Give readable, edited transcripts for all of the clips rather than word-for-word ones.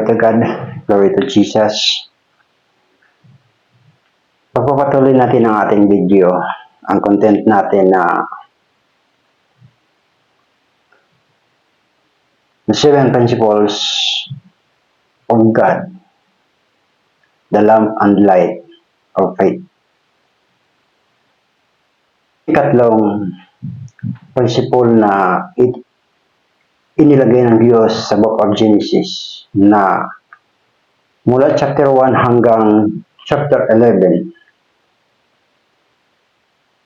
to God. Glory to Jesus. Pagpapatuloy natin ang ating video. Ang content natin na the 7 principles of God, the lamp and light of faith. Ikatlong principle na inilagay ng Diyos sa Book of Genesis na mula chapter 1 hanggang chapter 11.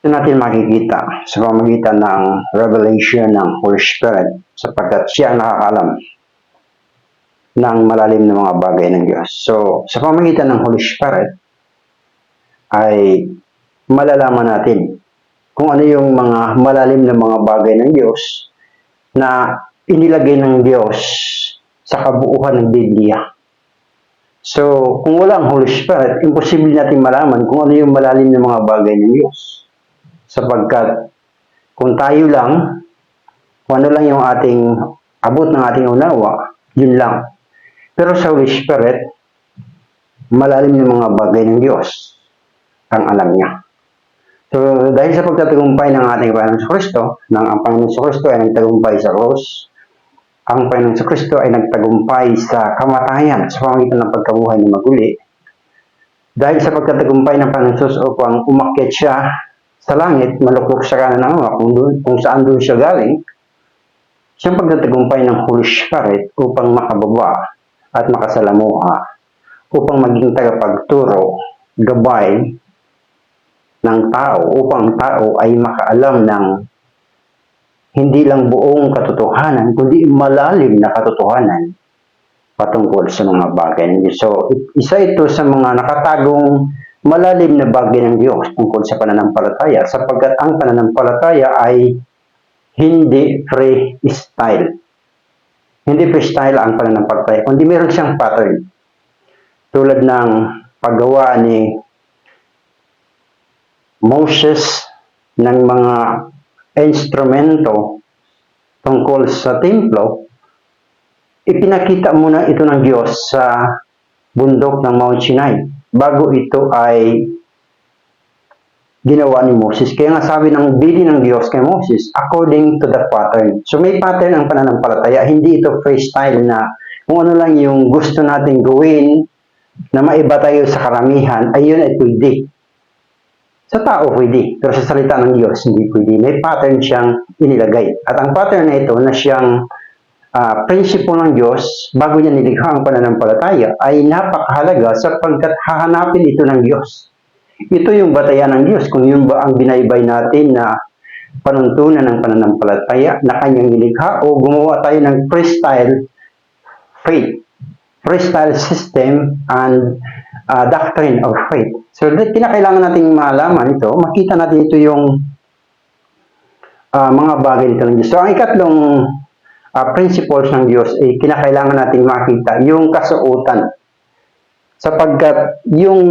Ito natin makikita sa pamamagitan ng revelation ng Holy Spirit sapagkat siya ang nakakaalam ng malalim na mga bagay ng Diyos. So, sa pamamagitan ng Holy Spirit ay malalaman natin kung ano yung mga malalim na mga bagay ng Diyos na inilagay ng Diyos sa kabuuan ng Biblia. So, kung wala ang Holy Spirit, imposible natin malaman kung ano yung malalim na mga bagay ng Diyos. Sapagkat kung tayo lang, kung ano lang yung ating abot ng ating unawa, yun lang. Pero sa Holy Spirit, malalim na mga bagay ng Diyos ang alam niya. So, dahil sa pagtatagumpay ng ating Panginoon Kristo, nang ang Panginoon Kristo ay nagtagumpay sa cross, ang Panginoon Kristo ay nagtagumpay sa kamatayan sa pamamagitan ng pagkabuhay na maguli. Dahil sa pagtatagumpay ng Panginoon Jesus upang umakyat siya sa langit, maluklok sa kanan ng Ama, kung saan doon siya galing, siyang pagtatagumpay ng Holy Spirit upang makababa at makasalamuha, upang maging tagapagturo, gabay ng tao, upang tao ay makaalam ng hindi lang buong katotohanan, kundi malalim na katotohanan patungkol sa mga bagay ng Diyos. So, isa ito sa mga nakatagong malalim na bagay ng Diyos tungkol sa pananampalataya, sapagkat ang pananampalataya ay hindi freestyle. Hindi freestyle ang pananampalataya, kundi meron siyang pattern. Tulad ng paggawa ni Moses ng mga instrumento tungkol sa templo, ipinakita muna ito ng Diyos sa bundok ng Mount Sinai bago ito ay ginawa ni Moses. Kaya nga sabi ng bili ng Diyos kay Moses, according to the pattern. So may pattern ang pananampalataya, hindi ito freestyle na kung ano lang yung gusto natin gawin na maiba tayo sa karamihan, ayun ay pwede. Sa tao pwede, pero sa salita ng Diyos hindi pwede. May pattern siyang inilagay. At ang pattern na ito na siyang prinsipyo ng Diyos bago niya nilikha ang pananampalataya ay napakahalaga sapagkat hahanapin ito ng Diyos. Ito yung batayan ng Diyos. Kung yun ba ang binaybay natin na panuntunan ng pananampalataya na kanyang nilikha o gumawa tayo ng freestyle faith, freestyle system and doctrine of faith. So, kinakailangan nating malaman ito, makita natin ito yung mga bagay nito ng Diyos. So, ang ikatlong principles ng Diyos ay kinakailangan nating makita yung kasuotan. Sapagkat yung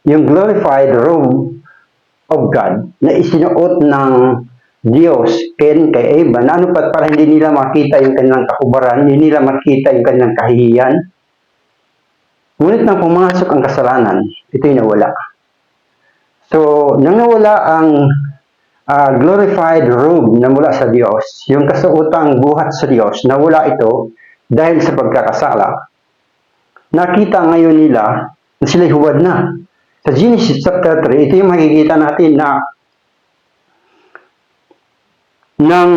glorified robe of God na isinuot ng Diyos kay Eva, na ano pa para hindi nila makita yung kanilang kakubaran, hindi nila makita yung kanilang kahihiyan. Ngunit nang pumasok ang kasalanan, ito'y nawala. So, nang nawala ang glorified robe na mula sa Diyos, yung kasuotang buhat sa Diyos, nawala ito dahil sa pagkakasala. Nakita ngayon nila na sila'y huwad na. Sa Genesis chapter 3, ito yung makikita natin na nang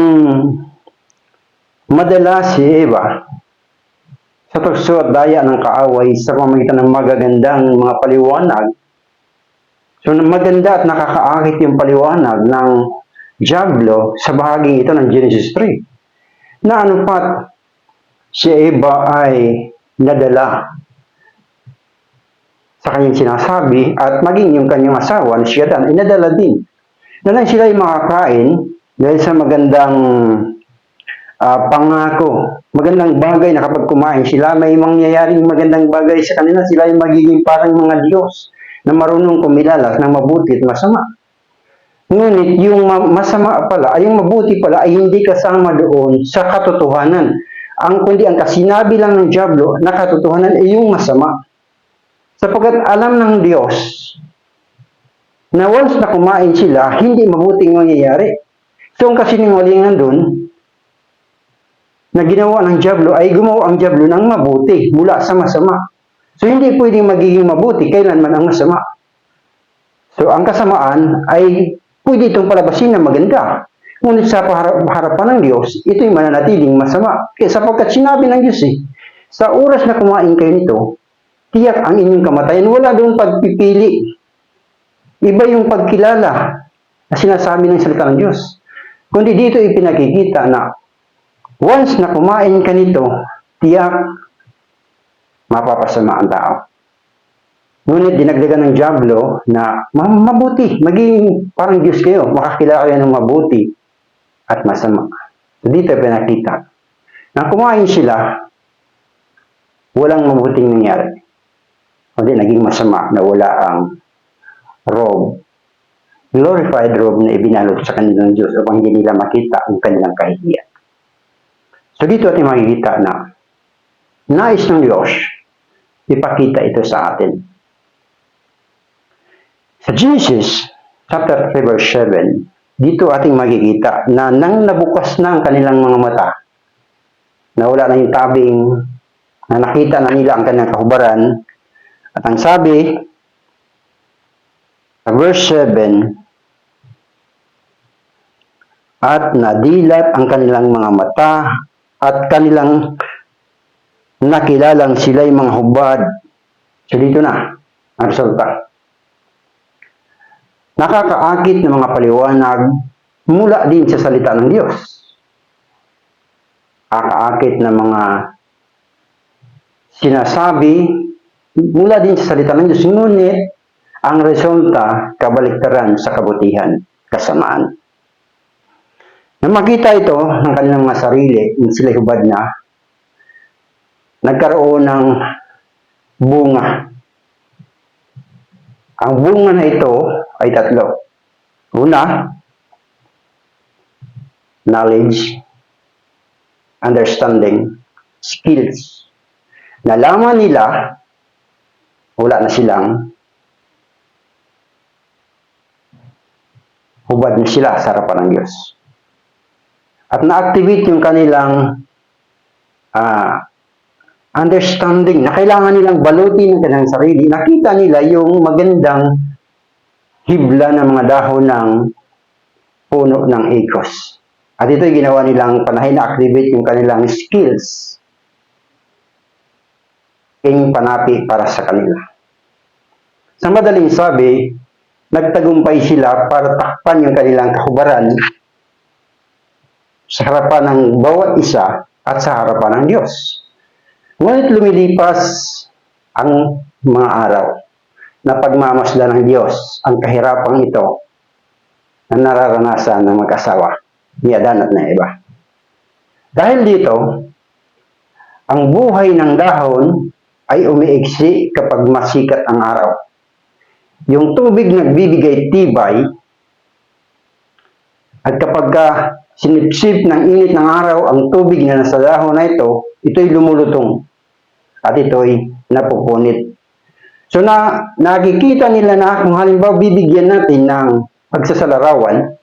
madala si Eva sa tukso at daya ng kaaway sa pamamagitan ng magagandang mga paliwanag. So, maganda at nakakaakit yung paliwanag ng Diablo sa bahaging ito ng Genesis 3. Na ano pat, si Eva ay nadala sa kanyang sinasabi at maging yung kanyang asawa na si Adan ay nadala din. Na lang sila ay makakain dahil sa magandang pangako, magandang bagay na kapag kumain sila, may mangyayaring magandang bagay sa kanila, sila ay magiging parang mga Diyos na marunong kumilalas ng mabuti at masama. Ngunit yung masama pala, ay yung mabuti pala ay hindi kasama doon sa katotohanan. kundi ang kasinabi lang ng dyablo na katotohanan ay yung masama. Sapagkat alam ng Diyos na once na kumain sila, hindi mabuting mangyayari. So, ang kasinungalingan dun, na ginawa ng dyablo ay gumawa ang dyablo ng mabuti mula sa masama. So, hindi pwedeng magiging mabuti kailanman ang masama. So, ang kasamaan ay pwede itong palabasin na maganda. Ngunit sa harapan ng Diyos, ito'y mananatiling masama. Kaya sapagkat sinabi ng Diyos sa oras na kumain kayo nito, tiyak ang inyong kamatayan. Wala doon pagpipili. Iba yung pagkilala na sinasabi ng salita ng Diyos. Kundi dito ipinakikita na once na kumain ka nito, tiyak mapapasama ang tao. Ngunit dinagdagan ng dyablo na mabuti, maging parang Diyos kayo, makakilala kayo ng mabuti at masama. So dito pinakita na kumain sila, walang mabuting nangyari. Kundi naging masama na wala ang robe, glorified robe na ibinalot sa kanilang Diyos upang hindi nila makita ang kanilang kahihiyan. So dito ating makikita na nais ng Diyos ipakita ito sa atin. Sa Genesis chapter 3 verse 7, dito ating makikita na nang nabukas na ang kanilang mga mata, na wala na yung tabing, na nakita na nila ang kanilang kahubaran, at ang sabi sa verse 7, at nadilat ang kanilang mga mata at kanilang nakilalang sila'y mga hubad. So dito na ang resulta. Nakakaakit ng mga paliwanag mula din sa salita ng Diyos. Nakakaakit ng mga sinasabi mula din sa salita ng Diyos. Ngunit ang resulta, kabaliktaran sa kabutihan, kasamaan. Nang makita ito ng kanilang mga sarili, sila hubad na, nagkaroon ng bunga. Ang bunga na ito ay tatlo. Una, knowledge, understanding, skills. Nalaman nila, wala na silang hubad na sila sa harapan ng Diyos. At na-activate yung kanilang understanding na kailangan nilang balutin ng kanilang sarili. Nakita nila yung magandang hibla ng mga dahon ng puno ng ikos. At ito'y ginawa nilang panahin na-activate yung kanilang skills. King panapi para sa kanila. Sa madaling sabi, nagtagumpay sila para takpan yung kanilang kahubaran sa harapan ng bawat isa at sa harapan ng Diyos. Ngunit lumilipas ang mga araw na pagmamasdan ng Diyos ang kahirapang ito na nararanasan ng mag-asawa ni Adan at ni Eva. Dahil dito, ang buhay ng dahon ay umiiksi kapag masikat ang araw. Yung tubig nagbibigay tibay at kapag sinipsip ng init ng araw ang tubig na nasa dahon na ito, ito'y lumulutong at ito'y napupunit. So nakikita nila na kung halimbawa bibigyan natin ng pagsasalarawan,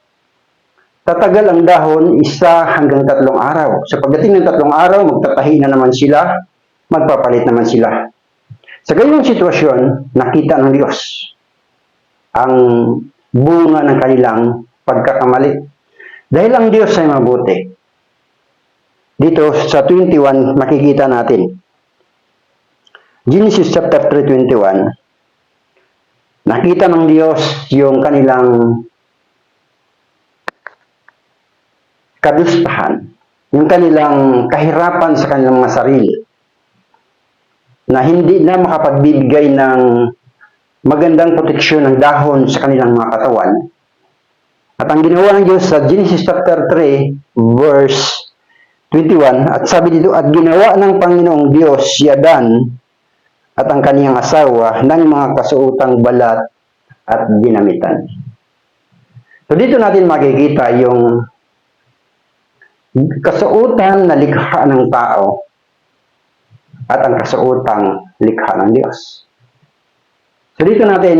tatagal ang dahon 1 hanggang 3 araw. Sa pagdating ng 3 araw, magtatahi na naman sila, magpapalit naman sila. Sa gayong sitwasyon, nakita ng Diyos ang bunga ng kanilang pagkakamali. Dahil ang Diyos ay mabuti. Dito sa 21, makikita natin. Genesis chapter 3:21. Nakita ng Diyos yung kanilang kadustahan, yung kanilang kahirapan sa kanilang mga sarili, na hindi na makapagbibigay ng magandang proteksyon ng dahon sa kanilang mga katawan. At ang ginawa ng Diyos sa Genesis chapter 3, verse 21, at sabi dito, at ginawa ng Panginoong Diyos si Adan at ang kaniyang asawa ng mga kasuotang balat at dinamitan. So dito natin makikita yung kasuotan na likha ng tao at ang kasuotang likha ng Diyos. So dito natin,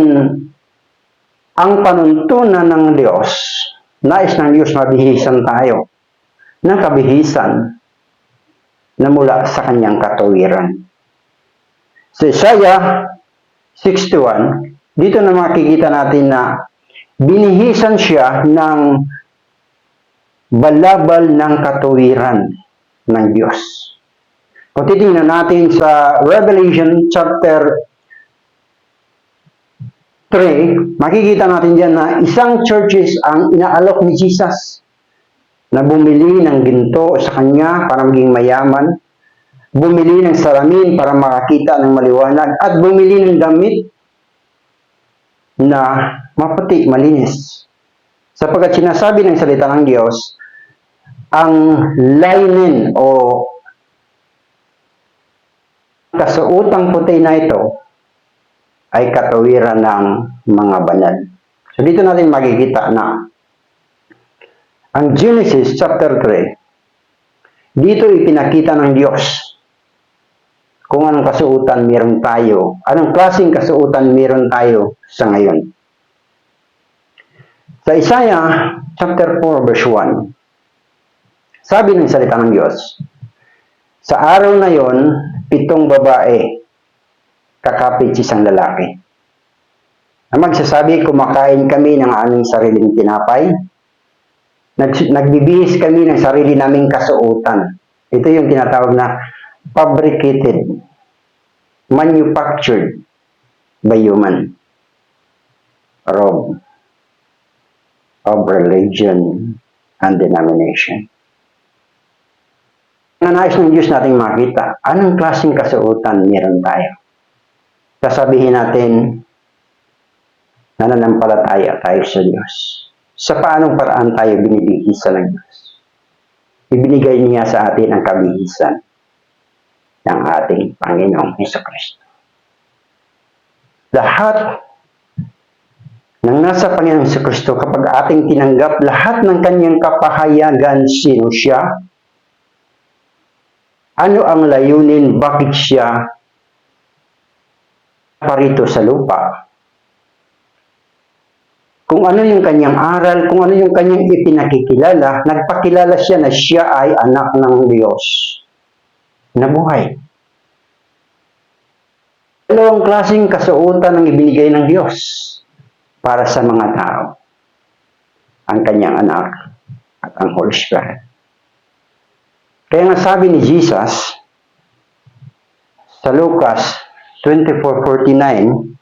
ang panuntunan ng Diyos, nais ng Diyos mabihisan tayo ng kabihisan na mula sa kanyang katuwiran. Sa Isaiah 61, dito na makikita natin na binihisan siya ng balabal ng katuwiran ng Diyos. Kung titingnan natin sa Revelation chapter 3, makikita natin dyan na isang churches ang inaalok ni Jesus na bumili ng ginto sa kanya para maging mayaman, bumili ng salamin para makakita ng maliwanag, at bumili ng damit na maputi, malinis. Sapagkat sinasabi ng salita ng Diyos, ang linen o kasuotang puti na ito ay katuwiran ng mga banal. So dito natin makikita na ang Genesis chapter 3, dito ipinakita ng Diyos kung anong kasuotan meron tayo, anong klaseng kasuotan meron tayo sa ngayon. Sa Isaiah chapter 4 verse 1, sabi ng salita ng Diyos, sa araw na yon, 7 babae kakapit sa isang lalaki. Ang magsasabi, kumakain kami ng aming sariling tinapay, nagbibihis kami ng sarili naming kasuotan. Ito yung tinatawag na fabricated, manufactured by human robe of religion and denomination. Nais ng Diyos nating makita, anong klaseng kasuotan meron tayo? Sasabihin natin, nananampalataya tayo sa Diyos. Sa paanong paraan tayo binibihisan ng Diyos? Ibinigay niya sa atin ang kabihisan ng ating Panginoong Hesukristo. Lahat ng nasa Panginoong Hesukristo, kapag ating tinanggap lahat ng kanyang kapahayagan, sino siya, ano ang layunin, bakit siya parito sa lupa, kung ano yung kanyang aral, kung ano yung kanyang ipinakikilala, nagpakilala siya na siya ay anak ng Diyos na buhay. Dalawang klaseng kasuotan ang ibinigay ng Diyos para sa mga tao. Ang kanyang anak at ang Holy Spirit. Kaya nga sabi ni Jesus sa Lucas 24:49,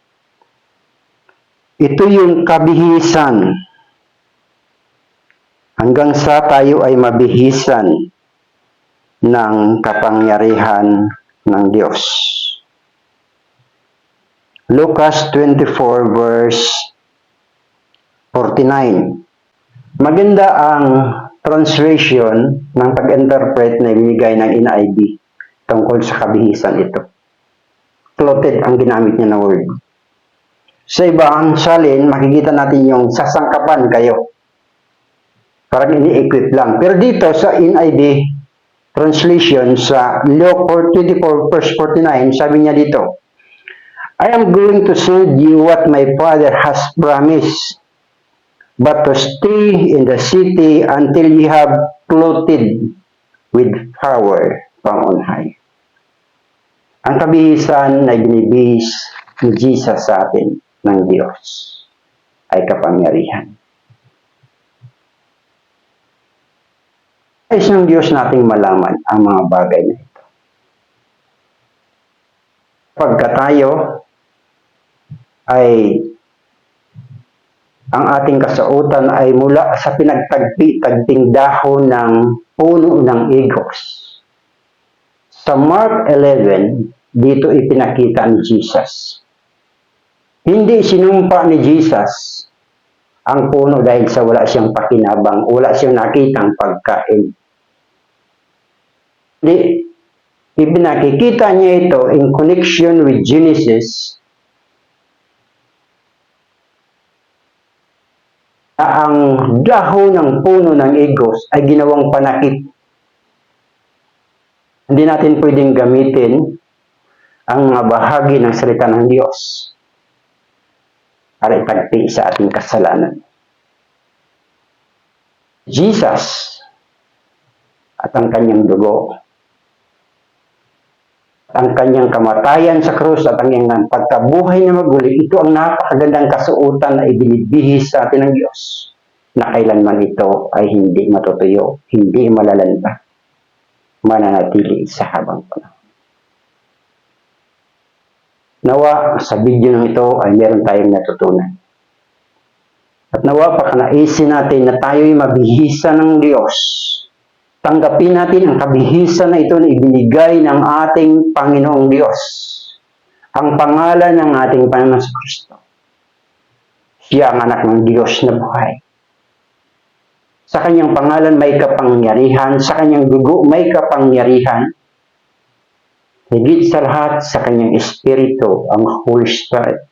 ito yung kabihisan hanggang sa tayo ay mabihisan ng kapangyarihan ng Diyos. Lucas 24 verse 49. Maganda ang translation ng pag-interpret na ibinigay ng NIV tungkol sa kabihisan ito. Clothed ang ginamit niya na word. Sa ibang salin, makikita natin yung sasangkapan kayo. Parang ini-equip lang. Pero dito sa NIV translation, sa Luke 24 verse 49, sabi niya dito, I am going to send you what my Father has promised, but to stay in the city until you have clothed with power from on high. Ang kabihisan na binibihis ni Jesus sa atin ng Diyos ay kapangyarihan. Nais ng Diyos nating malaman ang mga bagay na ito. Pagka tayo ay ang ating kasuotan ay mula sa pinagtagpi-tagping dahon ng puno ng igos. Sa Mark 11, dito ipinakita ni Jesus. Hindi sinumpa ni Jesus ang puno dahil sa wala siyang pakinabang, wala siyang nakitang pagkain. Hindi, ipinakikita niya ito in connection with Genesis na ang dahon ng puno ng igos ay ginawang panakip Hindi natin pwedeng gamitin ang mga bahagi ng salita ng Diyos para itagpi sa ating kasalanan. Jesus at ang kanyang dugo, ang kanyang kamatayan sa krus at ang kanyang pagkabuhay na maguli, ito ang napakagandang kasuotan na ibinibihis sa atin ng Diyos na kailanman ito ay hindi matutuyo, hindi malalanta, mananatili sa habang panahon. Nawa sa video ng ito ay meron tayong natutunan. At nawa pakanaisin natin na tayo'y mabihisa ng Diyos. Tanggapin natin ang kabihisan na ito na ibinigay ng ating Panginoong Diyos. Ang pangalan ng ating Panginoon sa Kristo. Siya ang anak ng Diyos na buhay. Sa kanyang pangalan may kapangyarihan, sa kanyang dugo may kapangyarihan. Higit sa lahat, sa kanyang Espiritu, ang Holy Spirit.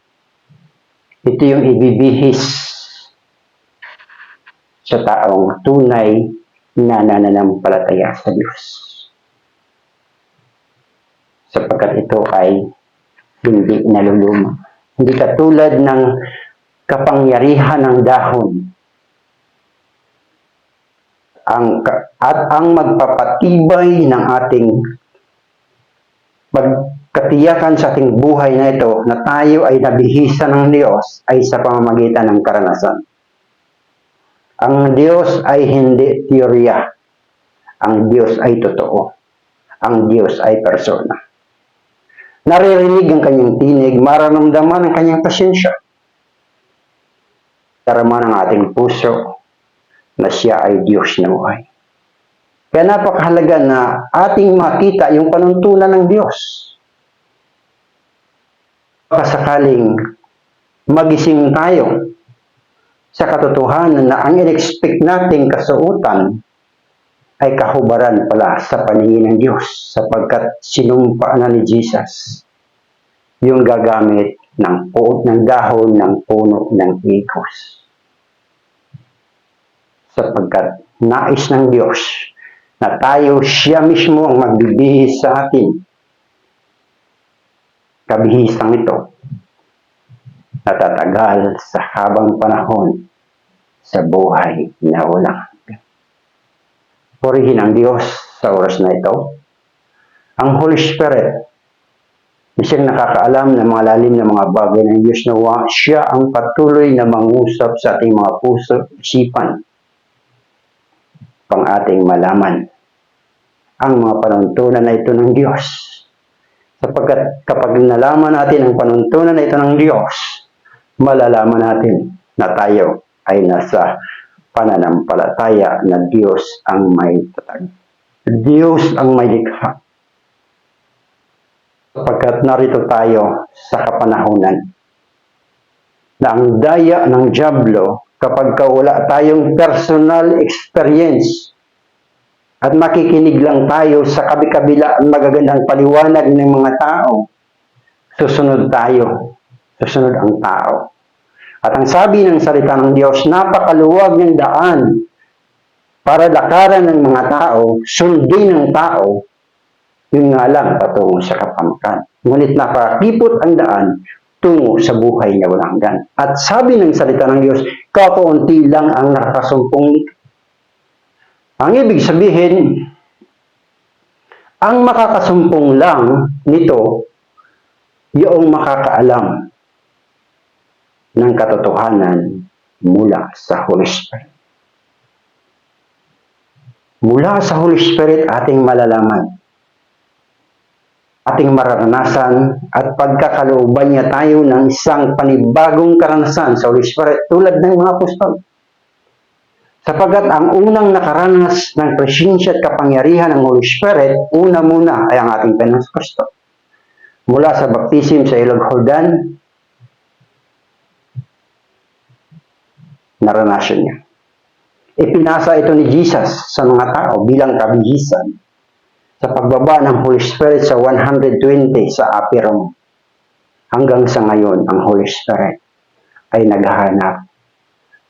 Ito yung ibibihis sa taong tunay na nananampalataya sa Diyos. Sapagkat ito ay hindi naluluma. Hindi katulad ng kapangyarihan ng dahon. At ang magpapatibay ng ating pagkatiyakan sa ating buhay na ito na tayo ay nabihisa ng Diyos ay sa pamamagitan ng karanasan. Ang Diyos ay hindi teorya. Ang Diyos ay totoo. Ang Diyos ay persona. Naririnig ang kanyang tinig, mararamdaman ang kanyang pasensya. Darama ng ating puso na siya ay Diyos na buhay. Kaya napakahalaga na ating makita yung panuntunan ng Diyos. Kasakaling magising tayo sa katotohanan na ang in-expect nating kasuotan ay kahubaran pala sa paningin ng Diyos sapagkat sinumpa na ni Jesus yung gagamit ng dahon ng puno ng higos. Sapagkat nais ng Diyos na tayo siya mismo ang magbibihis sa atin. Kabihisang ito natatagal sa habang panahon sa buhay na walang hanggan. Purihin ang Diyos sa oras na ito. Ang Holy Spirit, siyang nakakaalam ng mga lalim ng mga bagay ng Diyos na siya ang patuloy na mangusap sa ating mga puso, isipan, pang ating malaman ang mga panuntunan na ito ng Diyos. Sapagkat kapag nalaman natin ang panuntunan na ito ng Diyos, malalaman natin na tayo ay nasa pananampalataya na Diyos ang may tatag. Diyos ang may likha. Sapagkat narito tayo sa kapanahunan na ang daya ng dyablo kapag wala tayong personal experience at makikinig lang tayo sa kabi-kabila ang magagandang paliwanag ng mga tao, susunod tayo. Susunod ang tao. At ang sabi ng salita ng Diyos, napakaluwag ng daan para lakaran ng mga tao, sundin ng tao, yun nga lang patungo sa kapamakan. Ngunit napakipot ang daan tungo sa buhay na walang hanggan. At sabi ng salita ng Diyos, kakaunti lang ang nakasumpong nito. Ang ibig sabihin, ang makakasumpong lang nito, yung makakaalam ng katotohanan mula sa Holy Spirit. Mula sa Holy Spirit ating malalaman, ating mararanasan at pagkakalooban niya tayo ng isang panibagong karanasan sa Holy Spirit tulad ng mga apostol. Sapagat ang unang nakaranas ng presensya at kapangyarihan ng Holy Spirit, una muna ay ang ating Panginoon Kristo. Mula sa baptism sa Ilog Jordan, naranasan niya. Ipinasa ito ni Jesus sa mga tao bilang kabihisan sa pagbaba ng Holy Spirit sa 120 sa Upper Room. Hanggang sa ngayon, ang Holy Spirit ay naghahanap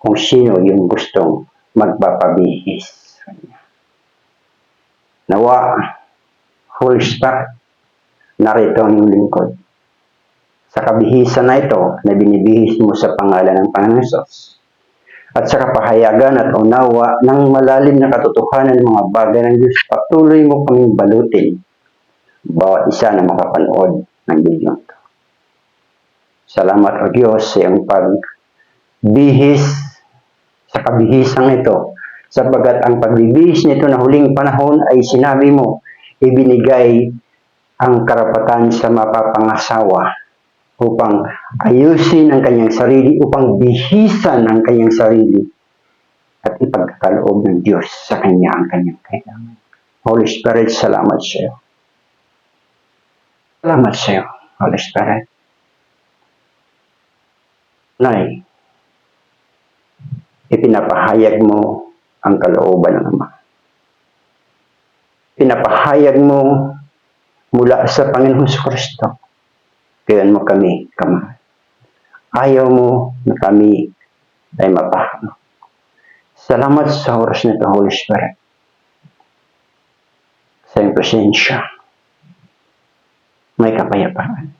kung sino yung gustong magpapabihis. Nawa, Holy Spirit, narito ang iyong lingkod. Sa kabihisan na ito na binibihis mo sa pangalan ng Panginoon Hesus, at sa kapahayagan at unawa ng malalim na katotohanan ng mga bagay ng Diyos, patuloy mo kaming balutin bawat isa na makapanood ng video ito. Salamat o Diyos sa iyong pagbihis sa kabihisang ito, sapagat ang pagbibihis nito na huling panahon ay sinabi mo, ibinigay ang karapatan sa mapapangasawa upang ayusin ang kanyang sarili, upang bihisan ang kanyang sarili at ipagkaloob ng Diyos sa kanya ang kanyang kailangan. Holy Spirit, salamat sa iyo. Salamat sa iyo, Holy Spirit. Nay, ipinapahayag mo ang kalooban ng Ama. Pinapahayag mo mula sa Panginoon Kristo. Gayon mo kami, kamahal. Ayaw mo na kami ay mapahama. Salamat sa oras nito, Holy Spirit. Sa iyong presensya, may kapayapaan.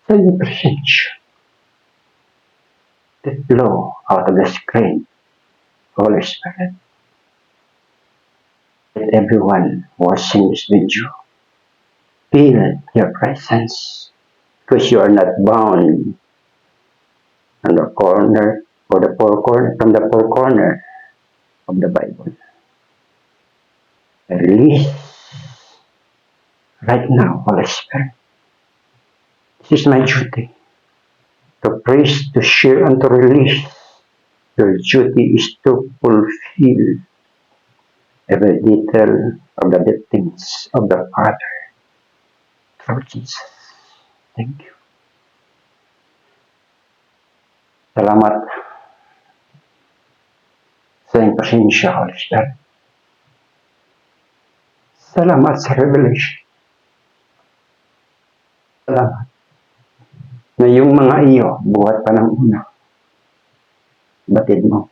Sa iyong presensya, that flow out of the screen, Holy Spirit. Let everyone watching this video feel your presence, because you are not bound on the corner or the four corner from the four corner of the Bible. Release right now, Holy Spirit. This is my duty, to praise, to share, and to release. Your duty is to fulfill every detail of the things of the Father. Lord Jesus, thank you. Salamat sa iyong pasensya, Holy Spirit. Salamat sa revelation. Salamat na yung mga iyo, buhat pa ng una, batid mo.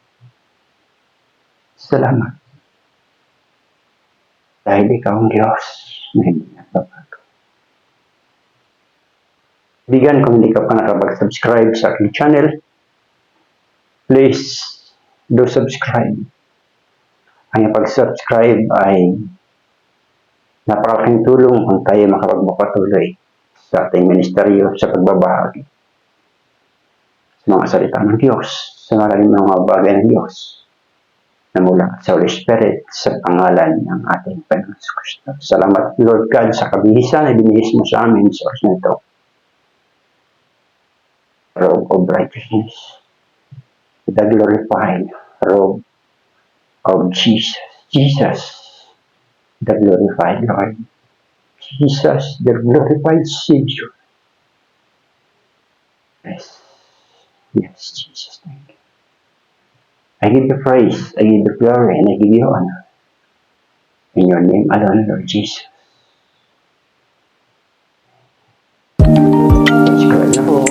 Salamat. Dahil ikaw ang Diyos na hindi nagbabago. Bigan, kung hindi ka pa nakapag-subscribe sa aking channel, please do subscribe. Ang pag-subscribe ay napakaking tulong kung tayo makapagpapatuloy sa ating ministeryo sa pagbabahagi sa mga salita ng Diyos, sa malalim ng mga bagay ng Diyos na mula sa Holy Spirit sa pangalan ng ating Panginoon Kristo. Salamat, Lord God, sa kabihisan na binihis mo sa amin sa oras na ito. Robe of righteousness, the glorified robe of Jesus. Jesus, the glorified Lord. Jesus, the glorified Savior. Yes. Yes, Jesus, thank you. I give you praise, I give you glory, and I give you honor. In your name alone, Lord Jesus. Subscribe na po.